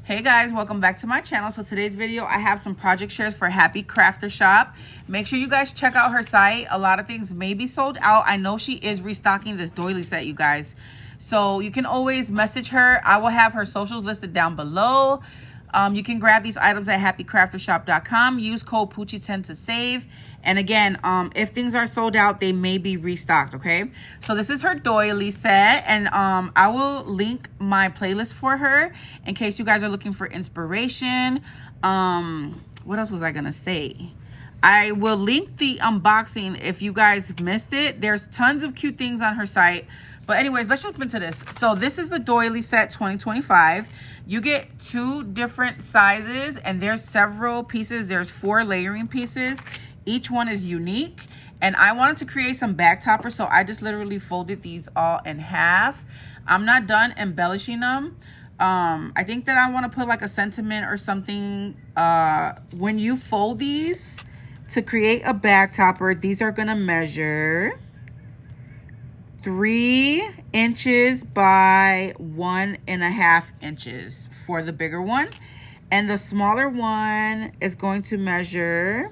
Hey guys, welcome back to my channel. So today's video, I have some project shares for Happy Crafter Shop. Make sure you guys check out her site. A lot of things may be sold out. I know she is restocking this doily set, you guys. So you can always message her. I will have her socials listed down below. You can grab these items at happycraftershop.com. Use code Poochie10 to save. And again, if things are sold out, they may be restocked, okay? So this is her doily set, and I will link my playlist for her in case you guys are looking for inspiration. What else was I gonna say? I will link the unboxing if you guys missed it. There's tons of cute things on her site. But anyways, let's jump into this. So this is the doily set 2025. You get 2 different sizes, and there's several pieces. There's 4 layering pieces. Each one is unique, and I wanted to create some back toppers, so I just literally folded these all in half. I'm not done embellishing them. I think that I want to put like a sentiment or something. When you fold these to create a back topper, these are gonna measure 3 inches by 1.5 inches for the bigger one, and the smaller one is going to measure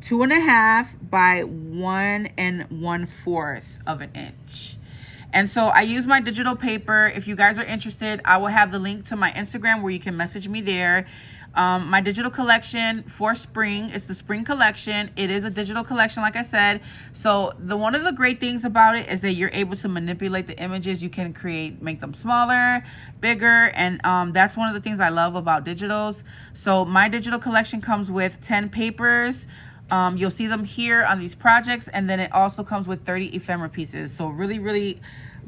2.5 by 1 1/4 of an inch. And so I use my digital paper. If you guys are interested, I will have the link to my Instagram where you can message me there. My digital collection for spring, it's the spring collection. It is a digital collection, like I said. So one of the great things about it is that you're able to manipulate the images. You can make them smaller, bigger, and that's one of the things I love about digitals. So my digital collection comes with 10 papers. You'll see them here on these projects, and then it also comes with 30 ephemera pieces. So really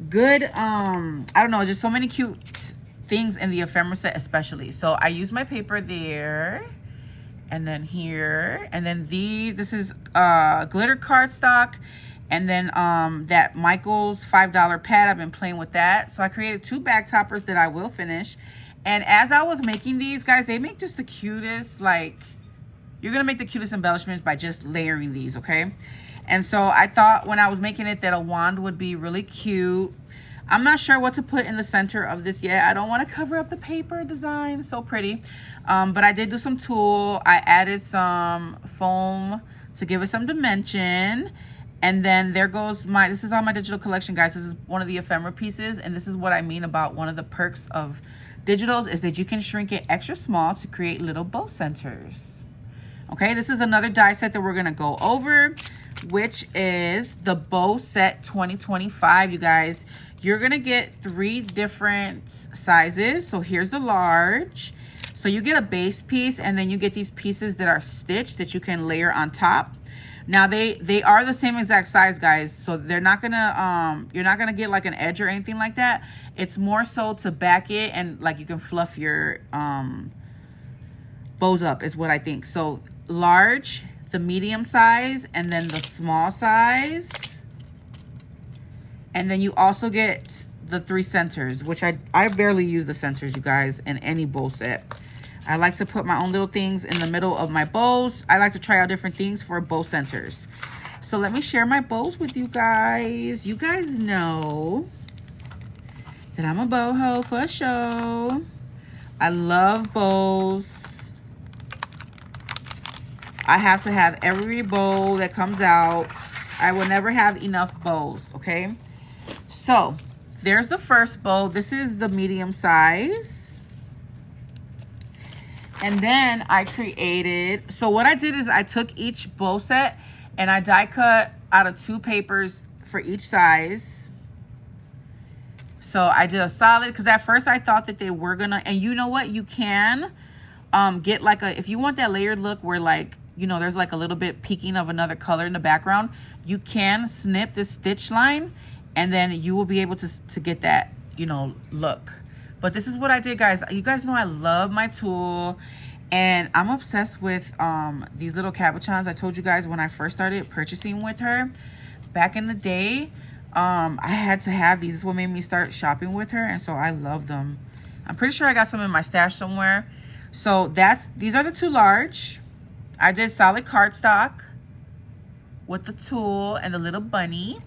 good. I don't know, just so many cute things in the ephemera set especially. So I use my paper there, and then here, and then this is glitter cardstock, and then that Michael's $5 pad. I've been playing with that. So I created 2 back toppers that I will finish. And as I was making these, guys, they make just the cutest, like, you're gonna make the cutest embellishments by just layering these, okay? And so I thought when I was making it that a wand would be really cute. I'm not sure what to put in the center of this yet. I don't want to cover up the paper design. So pretty. But I did do some tulle. I added some foam to give it some dimension. And then there goes this is all my digital collection, guys. This is one of the ephemera pieces. And this is what I mean about one of the perks of digitals is that you can shrink it extra small to create little bow centers. Okay, this is another die set that we're gonna go over, which is the bow set 2025, you guys. You're gonna get 3 different sizes. So here's the large. So you get a base piece, and then you get these pieces that are stitched that you can layer on top. Now they are the same exact size, guys. So they're not gonna you're not gonna get like an edge or anything like that. It's more so to back it, and like you can fluff your bows up is what I think. So large, the medium size, and then the small size. And then you also get the 3 centers, which I barely use the centers, you guys, in any bow set. I like to put my own little things in the middle of my bows. I like to try out different things for bow centers. So let me share my bows with you guys. You guys know that I'm a boho for show. I love bows. I have to have every bow that comes out. I will never have enough bows, okay? So there's the first bow. This is the medium size. And then I created, so what I did is I took each bow set and I die cut out of 2 papers for each size. So I did a solid, because at first I thought that they were gonna, and you know what, you can get like if you want that layered look where, like, you know, there's like a little bit peeking of another color in the background, you can snip this stitch line, and then you will be able to get that, you know, look. But this is what I did, guys. You guys know I love my tulle, and I'm obsessed with these little cabochons. I told you guys when I first started purchasing with her back in the day, I had to have these. This is what made me start shopping with her, and so I love them. I'm pretty sure I got some in my stash somewhere. So these are the 2 large. I did solid cardstock with the tulle and the little bunny.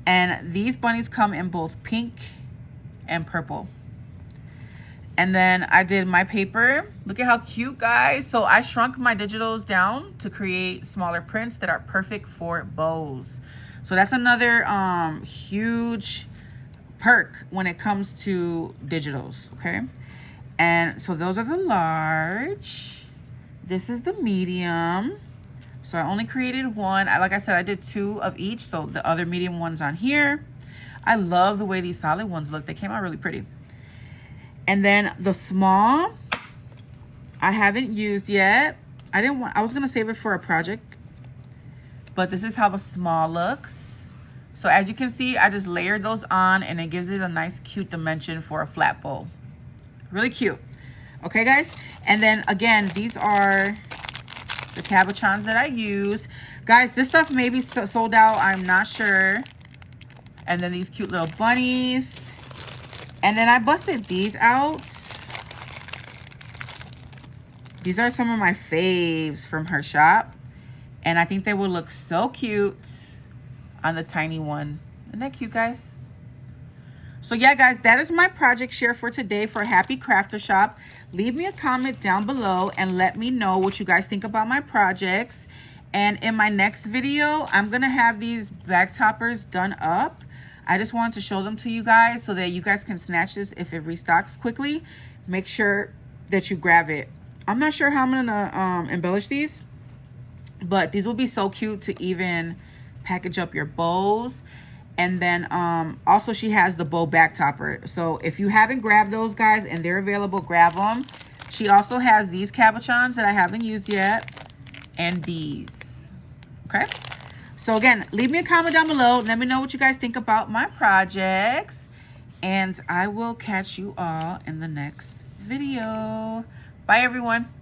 And these bunnies come in both pink and purple. And then I did my paper. Look at how cute, guys. So I shrunk my digitals down to create smaller prints that are perfect for bows. So that's another huge perk when it comes to digitals, okay? And so those are the large. This is the medium. So I only created one. Like I said, I did 2 of each. So the other medium one's on here. I love the way these solid ones look. They came out really pretty. And then the small, I haven't used yet. I was gonna save it for a project, but this is how the small looks. So as you can see, I just layered those on and it gives it a nice cute dimension for a flat bow. Really cute. Okay, guys. And then again, these are the cabochons that I use. Guys, this stuff may be sold out. I'm not sure. And then these cute little bunnies. And then I busted these out. These are some of my faves from her shop. And I think they will look so cute on the tiny one. Isn't that cute, guys? So yeah, guys, that is my project share for today for Happy Crafter Shop. Leave me a comment down below and let me know what you guys think about my projects. And in my next video, I'm going to have these bag toppers done up. I just wanted to show them to you guys so that you guys can snatch this if it restocks quickly. Make sure that you grab it. I'm not sure how I'm gonna embellish these, but these will be so cute to even package up your bows. And then also she has the bow back topper. So if you haven't grabbed those, guys, and they're available, grab them. She also has these cabochons that I haven't used yet, and these. Okay. So again, leave me a comment down below. Let me know what you guys think about my projects. And I will catch you all in the next video. Bye, everyone.